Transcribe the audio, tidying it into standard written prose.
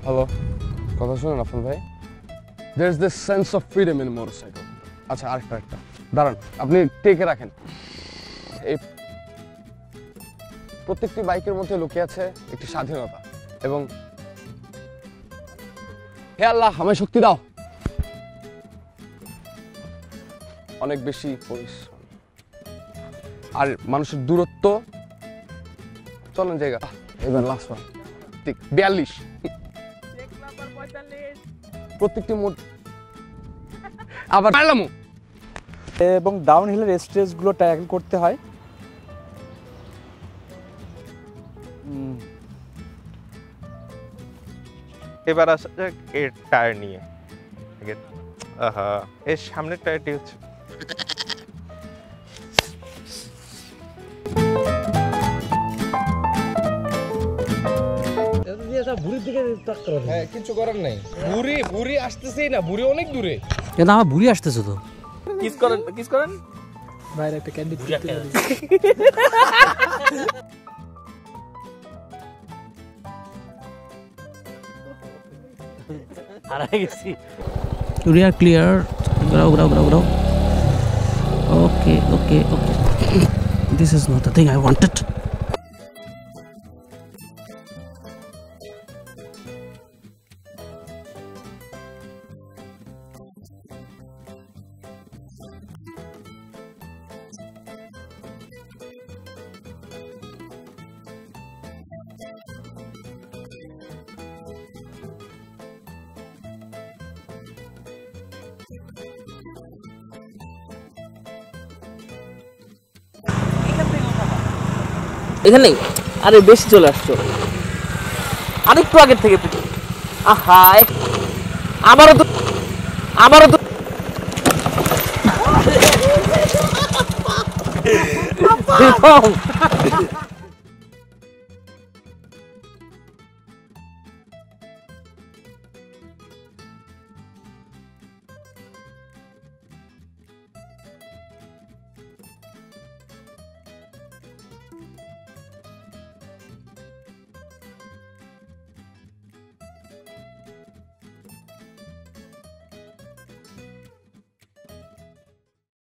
Hello, কথা শুনুন আফান ভাই। There is this sense of freedom in motorcycle. আচ্ছা, আরেকটা দাঁড়ান, আপনি টেকে রাখেন। এই প্রত্যেকটি বাইকের মধ্যে লুকিয়ে আছে একটি স্বাধীনতা এবং হে আল্লাহ আমায় শক্তি দাও। অনেক বেশি পরিশ্রম আর মানুষের দূরত্ব। চলেন জায়গা, এবার লাস্ট ওয়ান, ঠিক 42 প্রত্যেকটি মোড আবার মারলাম। এবং ডাউন হিলের স্ট্রেসগুলো ট্যাকেল করতে হয়। এবার আসা যাক এর টায়ার নিয়ে। এর সামনের টায়ারটি হচ্ছে কিছু করার নাই, বুড়ি আসতেছেই না, বুড়ি অনেক দূরে। কিন্তু আমার বুড়ি আসতেছে তো। কিস করেন বাইরে একটা ক্যান্ডি হারাই গেছি। We are clear. Grow. Okay. This is not the thing I wanted. এখানে আরে বেশি চলে আসছো, আরেকটু আগের থেকে। আহা, আমারও তো